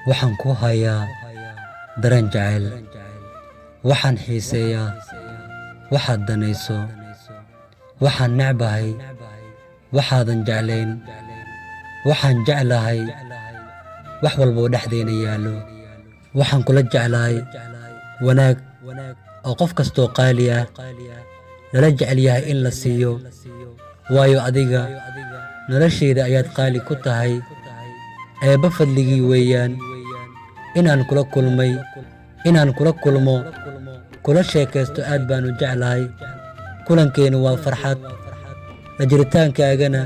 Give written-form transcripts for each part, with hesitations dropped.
waxaan ku hayaa dareen jacayl. waxaan xiiseeyaa waxaad danayso. waxaan necbahay waxaadan jeclayn. waxaan jeclahay wax walboo dhexdeena yaallo. waxaan kula jeclahay wanaag oo qof kastoo qaali ah lala jecel yahay in la siiyo, waayo adiga noloshayda ayaad qaali ku tahay. eebba fadligii weeyaan inaan kula kulmo, kula sheekaysto. aad baan u jeclahay. kulankeenu waa farxad, la jiritaankaagana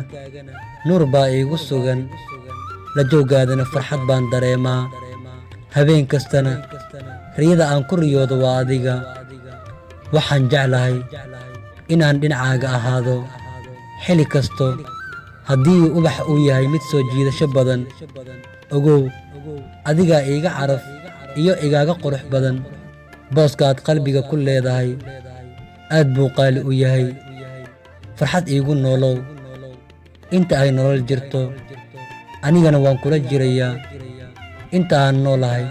nuur baa iigu sugan. la jooggaadana farxad baan dareemaa. habeen kastana riyada aan ku riyoodo waa adiga. waxaan jeclahay inaan dhinacaaga ahaado xilli kasto. haddii ubax uu yahay mid soo jiidasho badan, ogow adigaa iiga caraf iyo igaaga qurux badan. booskaad qalbiga ku leedahay aad buu qaali u yahay. farxad iigu noolow inta ay nolol jirto, anigana waan kula jirayaa inta aan noolahay.